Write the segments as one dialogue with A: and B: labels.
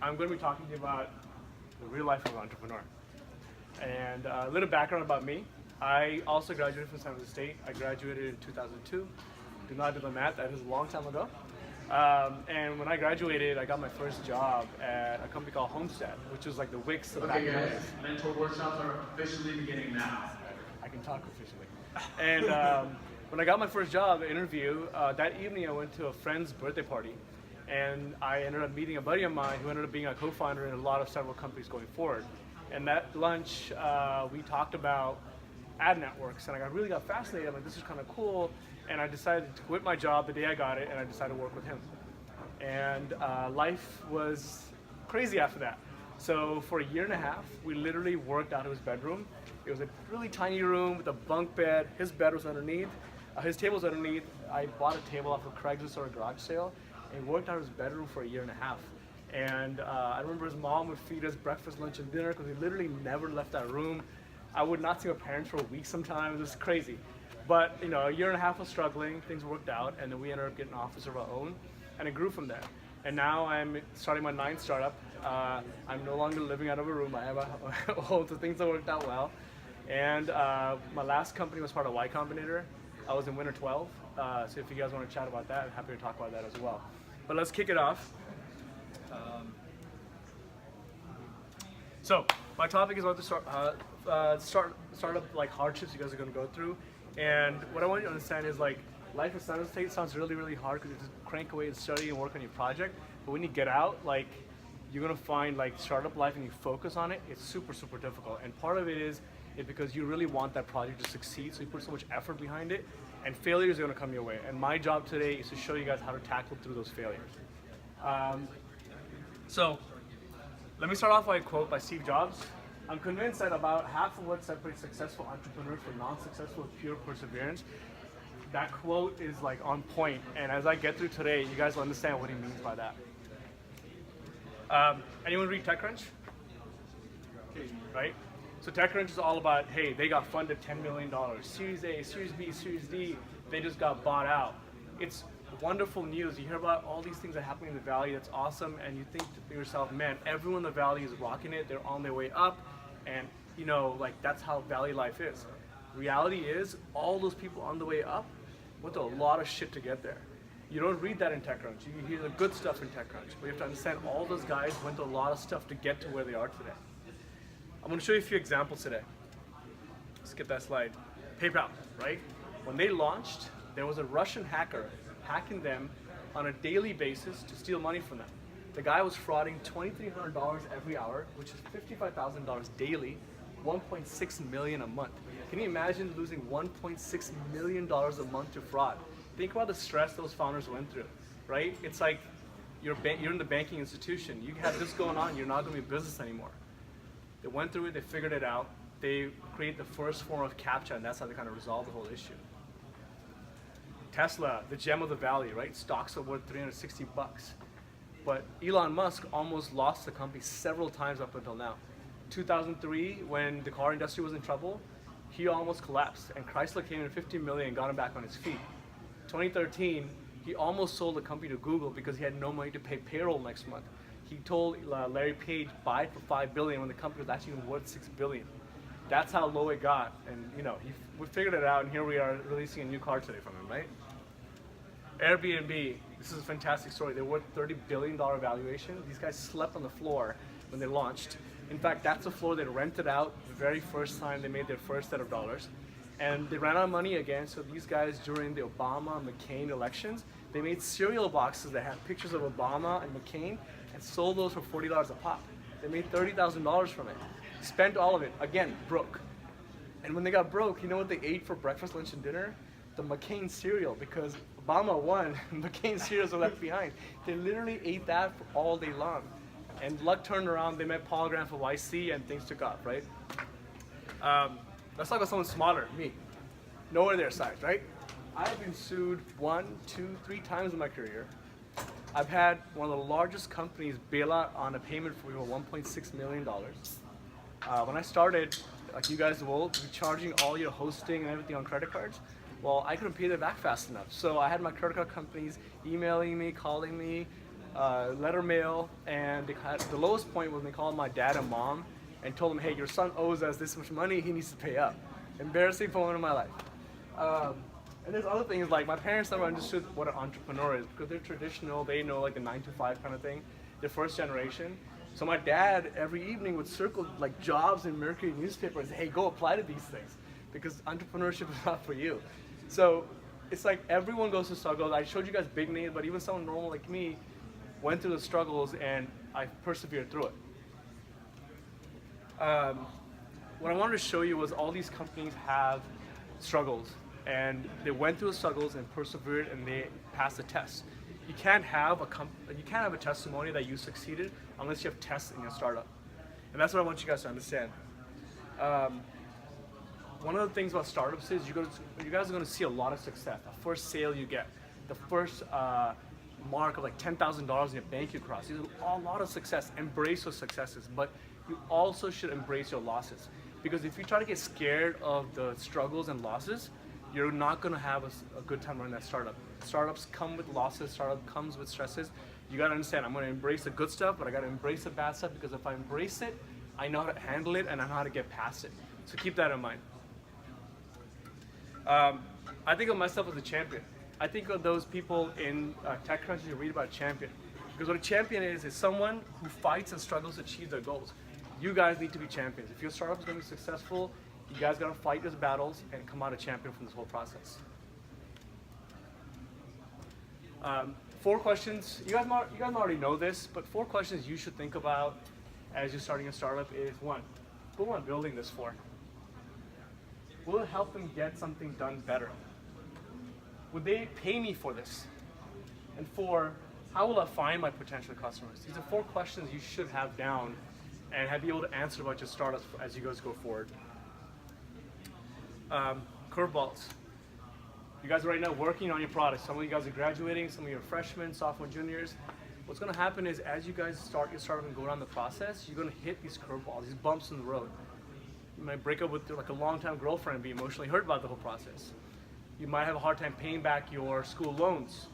A: I'm going to be talking to you about the real life of an entrepreneur. And a little background about me. I also graduated from San Jose State. I graduated in 2002. Do not do the math, that is a long time ago. And when I graduated, I got my first job at a company called Homestead, which was like the Wix of the back in the days.
B: Mentor workshops are officially beginning now.
A: I can talk officially. And when I got my first job interview, that evening I went to a friend's birthday party, and I ended up meeting a buddy of mine who ended up being a co-founder in a lot of several companies going forward. And that lunch, we talked about ad networks, and I really got fascinated. I'm like, this is kind of cool. And I decided to quit my job the day I got it, and I decided to work with him. And life was crazy after that. So for a year and a half, we literally worked out of his bedroom. It was a really tiny room with a bunk bed. His bed was underneath. His table was underneath. I bought a table off of Craigslist or a garage sale, and worked out of his bedroom for a year and a half. And I remember his mom would feed us breakfast, lunch, and dinner because we literally never left that room. I would not see my parents for a week sometimes. It was crazy. But you know, a year and a half of struggling, things worked out, and then we ended up getting an office of our own, and it grew from there. And now I'm starting my 9th startup. I'm no longer living out of a room. I have a home, so things have worked out well. And my last company was part of Y Combinator. I was in Winter 12, so if you guys want to chat about that, I'm happy to talk about that as well. But let's kick it off. So my topic is about the startup like hardships you guys are going to go through. And what I want you to understand is like life in San Jose State sounds really, really hard because you just crank away and study and work on your project. But when you get out, like you're gonna find like startup life and you focus on it, it's super, super difficult. And part of it is because you really want that project to succeed, so you put so much effort behind it, and failures are gonna come your way. And my job today is to show you guys how to tackle through those failures. So let me start off by a quote by Steve Jobs. I'm convinced that about half of what separates successful entrepreneurs from non-successful is pure perseverance. That quote is like on point, and as I get through today, you guys will understand what he means by that. Anyone read TechCrunch? Right? So TechCrunch is all about, hey, they got funded $10 million, Series A, Series B, Series D, they just got bought out. It's wonderful news. You hear about all these things that are happening in the Valley, that's awesome, and you think to yourself, man, everyone in the Valley is rocking it, they're on their way up, and you know, like that's how Valley life is. Reality is, all those people on the way up went through a lot of shit to get there. You don't read that in TechCrunch. You hear the good stuff in TechCrunch, but you have to understand all those guys went through a lot of stuff to get to where they are today. I'm going to show you a few examples today. Skip that slide. PayPal, right? When they launched, there was a Russian hacker hacking them on a daily basis to steal money from them. The guy was frauding $2,300 every hour, which is $55,000 daily, 1.6 million a month. Can you imagine losing $1.6 million a month to fraud? Think about the stress those founders went through, right? It's like you're in the banking institution. You have this going on, you're not going to be in business anymore. They went through it, they figured it out. They created the first form of CAPTCHA, and that's how they kind of resolved the whole issue. Tesla, the gem of the valley, right? Stocks are worth 360 bucks. But Elon Musk almost lost the company several times up until now. 2003, when the car industry was in trouble, he almost collapsed, and Chrysler came in 50 million and got him back on his feet. 2013, he almost sold the company to Google because he had no money to pay payroll next month. He told Larry Page, buy it for $5 billion when the company was actually worth $6 billion. That's how low it got, and you know, we figured it out, and here we are releasing a new car today from him, right? Airbnb, this is a fantastic story. They're worth $30 billion valuation. These guys slept on the floor when they launched. In fact, that's the floor they rented out the very first time they made their first set of dollars. And they ran out of money again, so these guys during the Obama and McCain elections, they made cereal boxes that had pictures of Obama and McCain and sold those for $40 a pop. They made $30,000 from it. Spent all of it, again, broke. And when they got broke, you know what they ate for breakfast, lunch, and dinner? The McCain cereal, because Obama won, McCain cereals were left behind. They literally ate that for all day long. And luck turned around, they met Paul Graham for YC, and things took off, right? Let's talk about someone smaller, me. Nowhere their size, right? I have been sued 1, 2, 3 times in my career. I've had one of the largest companies bail out on a payment for $1.6 million. When I started, like you guys will, be charging all your hosting and everything on credit cards. Well, I couldn't pay that back fast enough. So I had my credit card companies emailing me, calling me, letter mail, and the lowest point was when they called my dad and mom and told them, hey, your son owes us this much money, he needs to pay up. Embarrassing moment of my life. And there's other things like my parents never understood what an entrepreneur is because they're traditional, they know like the 9 to 5 kind of thing. They're first generation. So my dad every evening would circle like jobs in Mercury newspaper and say, hey, go apply to these things because entrepreneurship is not for you. So it's like everyone goes through struggles. I showed you guys big names, but even someone normal like me went through the struggles and I persevered through it. What I wanted to show you was all these companies have struggles and they went through the struggles and persevered and they passed the test. You can't have a testimony that you succeeded unless you have tests in your startup. And that's what I want you guys to understand. One of the things about startups is you guys are going to see a lot of success. The first sale you get, the first mark of like $10,000 in your bank you cross. These are a lot of success. Embrace those successes, but you also should embrace your losses. Because if you try to get scared of the struggles and losses, you're not going to have a good time running that startup. Startups come with losses, startup comes with stresses. You got to understand, I'm going to embrace the good stuff, but I got to embrace the bad stuff because if I embrace it, I know how to handle it and I know how to get past it. So keep that in mind. I think of myself as a champion. I think of those people in TechCrunch you read about a champion. Because what a champion is someone who fights and struggles to achieve their goals. You guys need to be champions. If your startup is going to be successful, you guys got to fight those battles and come out a champion from this whole process. 4 questions. You guys already know this, but 4 questions you should think about as you're starting a startup is 1, who am I building this for? Will it help them get something done better? Would they pay me for this? And 4, how will I find my potential customers? These are 4 questions you should have down and be able to answer about your startups as you guys go forward. Curveballs. You guys are right now working on your products. Some of you guys are graduating, some of you are freshmen, sophomore, juniors. What's going to happen is as you guys start your startup and go down the process, you're going to hit these curveballs, these bumps in the road. You might break up with like a long-time girlfriend and be emotionally hurt about the whole process. You might have a hard time paying back your school loans.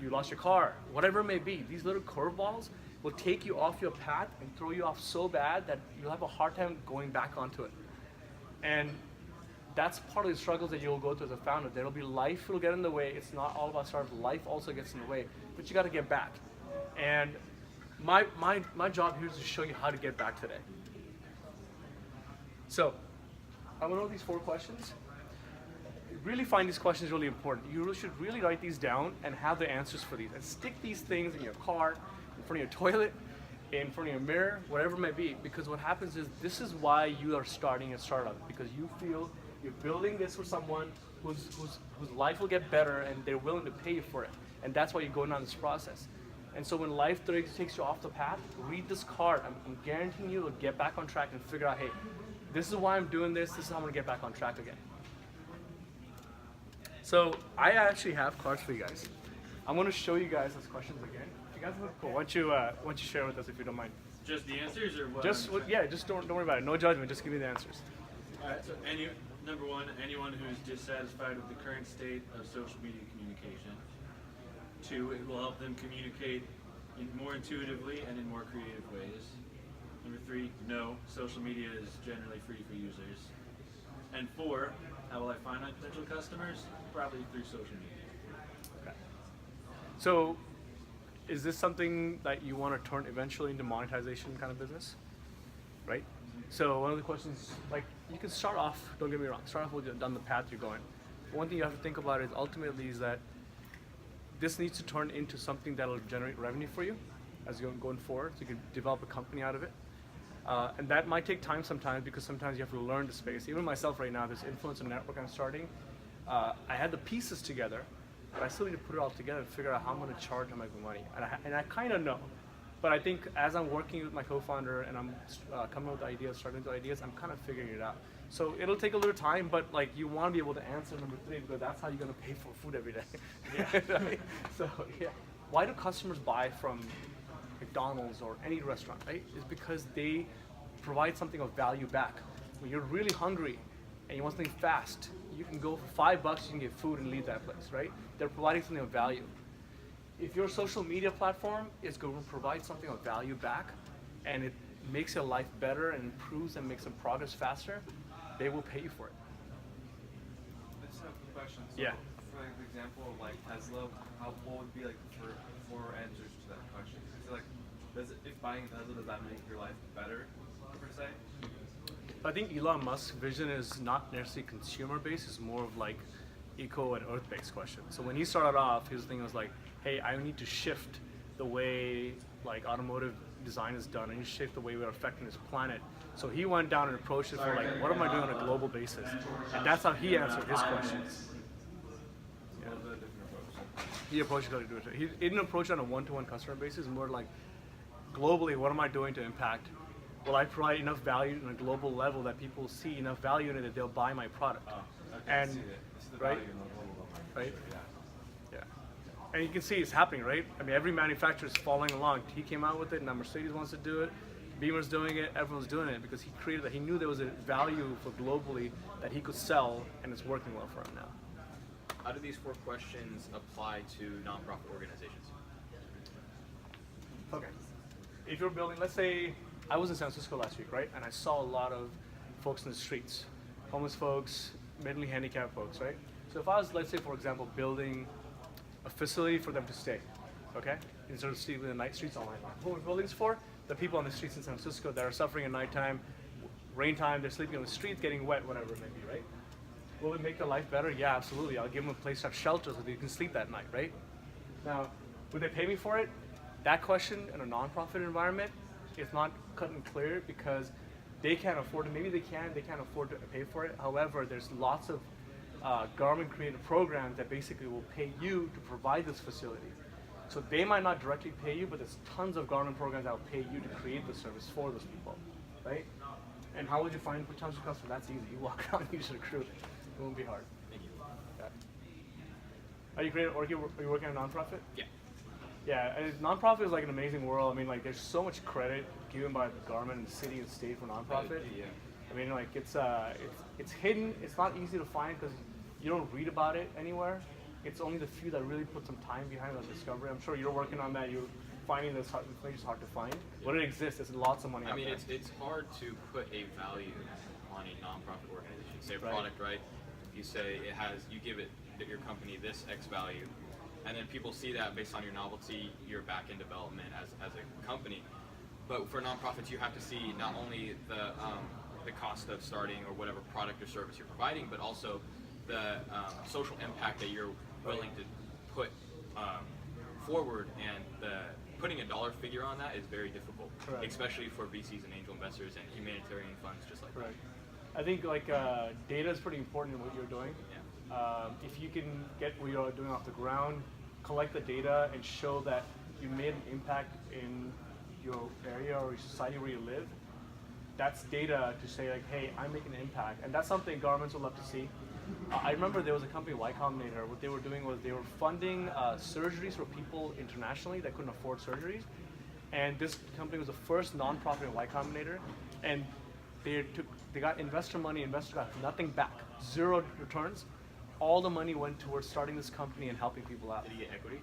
A: You lost your car, whatever it may be. These little curveballs will take you off your path and throw you off so bad that you'll have a hard time going back onto it. And that's part of the struggles that you'll go through as a founder. There'll be life will get in the way. It's not all about startup. Life also gets in the way, but you got to get back. And my job here is to show you how to get back today. So I want to know these 4 questions. Really find these questions really important. You should really write these down and have the answers for these. And stick these things in your car, in front of your toilet, in front of your mirror, whatever it may be. Because what happens is this is why you are starting a startup. Because you feel you're building this for someone whose life will get better and they're willing to pay you for it. And that's why you're going on this process. And so when life takes you off the path, read this card. I'm guaranteeing you will get back on track and figure out, hey, this is why I'm doing this. This is how I'm going to get back on track again. So I actually have cards for you guys. I'm going to show you guys those questions again. You guys look cool. Why don't you share with us if you don't mind?
B: Just the answers or what?
A: Just don't worry about it. No judgment. Just give me the answers.
B: All right. So number 1, anyone who's dissatisfied with the current state of social media communication. 2, it will help them communicate more intuitively and in more creative ways. Number 3, no, social media is generally free for users. And 4, how will I find my potential customers? Probably through social media.
A: Okay. So, is this something that you want to turn eventually into monetization kind of business? Right? So one of the questions, like you can start off, don't get me wrong, start off with down the path you're going. One thing you have to think about is ultimately is that this needs to turn into something that will generate revenue for you as you're going forward, so you can develop a company out of it. And that might take time sometimes because sometimes you have to learn the space. Even myself right now, this influencer network I'm starting, I had the pieces together, but I still need to put it all together and figure out how I'm going to charge and make money. And I kind of know, but I think as I'm working with my co-founder and I'm coming up with ideas, starting with ideas, I'm kind of figuring it out. So it'll take a little time, but like you want to be able to answer number 3 because that's how you're going to pay for food every day. Yeah. Right? So yeah, why do customers buy from McDonald's or any restaurant? Right? It's because they provide something of value back. When you're really hungry and you want something fast, you can go for $5, you can get food and leave that place. Right? They're providing something of value. if your social media platform is going to provide something of value back, and it makes your life better and improves and makes some progress faster, they will pay you for it.
C: I just have a question. So
A: Yeah.
C: For like, the example of like Tesla, what would be like four answers to that question? So like, if buying Tesla, does that make your life better per se?
A: I think Elon Musk's vision is not necessarily consumer based, it's more of like eco and earth based question. So when he started off, his thing was like, hey, I need to shift the way like automotive design is done, and shift the way we're affecting this planet. So he went down and approached it for like, what am I doing on a global basis? And that's how he answered his questions. Yeah. He approached it to do it. He didn't approach it on a one-to-one customer basis, more like globally, what am I doing to impact? Will I provide enough value on a global level that people see enough value in it that they'll buy my product? And
C: I see the
A: right,
C: value in the global level.
A: right,
C: Yeah.
A: yeah. And you can see it's happening, right? I mean, every manufacturer is following along. He came out with it. Now Mercedes wants to do it. Beamer's doing it. Everyone's doing it because he created that. He knew there was a value for globally that he could sell, and it's working well for him now.
D: How do these 4 questions apply to nonprofit organizations?
A: Okay. If you're building, let's say I was in San Francisco last week, right? And I saw a lot of folks in the streets, homeless folks, mentally handicapped folks, right? So if I was, let's say, for example, building a facility for them to stay, okay? Instead of sleeping in the night streets all night long. What we're building this for? The people on the streets in San Francisco that are suffering at nighttime, rain time, they're sleeping on the streets, getting wet, whatever it may be, right? Will it make their life better? Yeah, absolutely. I'll give them a place to have shelter so they can sleep that night, right? Now, would they pay me for it? That question in a nonprofit environment is not cut and clear because they can't afford it. Maybe they can't afford to pay for it. However, there's lots of government-created programs that basically will pay you to provide this facility. So they might not directly pay you, but there's tons of government programs that will pay you to create the service for those people, right? And how would you find potential customers? That's easy. You walk around, you just recruit. It won't be hard.
D: Thank you.
A: Yeah. Are you working on a nonprofit?
D: Yeah.
A: Yeah, and nonprofit is like an amazing world. I mean, like, there's so much credit given by the government and the city and state for nonprofit.
D: Yeah.
A: I mean, like, it's hidden. It's not easy to find because you don't read about it anywhere. It's only the few that really put some time behind the discovery. I'm sure you're working on that. You're finding this information hard to find, but it exists. There's lots of money out there.
D: I mean, it's hard to put a value on a nonprofit organization. Say a
A: Right.
D: product, right? You say you give it your company this X value, and then people see that based on your novelty, your back-end development as a company. But for nonprofits, you have to see not only the cost of starting or whatever product or service you're providing, but also the social impact that you're willing to put forward, and putting a dollar figure on that is very difficult,
A: Correct.
D: especially for VCs and angel investors and humanitarian funds just like
A: Right. I think like data is pretty important in what you're doing.
D: Yeah.
A: If you can get what you're doing off the ground, collect the data, and show that you made an impact in your area or your society where you live, that's data to say like, hey, I'm making an impact, and that's something governments will love to see. I remember there was a company, Y Combinator. What they were doing was they were funding surgeries for people internationally that couldn't afford surgeries, and this company was the first nonprofit in Y Combinator, and they got investor money. Investor got nothing back, 0 returns. All the money went towards starting this company and helping people out.
D: Did you get equity?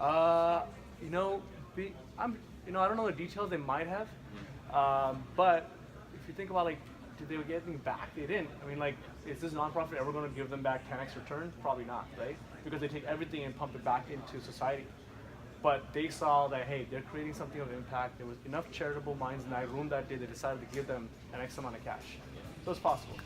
A: I don't know the details. They might have, but if you think about like, did they get anything back? They didn't. I mean, like, is this nonprofit ever going to give them back 10x returns? Probably not, right? Because they take everything and pump it back into society. But they saw that, hey, they're creating something of impact. There was enough charitable minds in that room that day. They decided to give them an X amount of cash. So it's possible.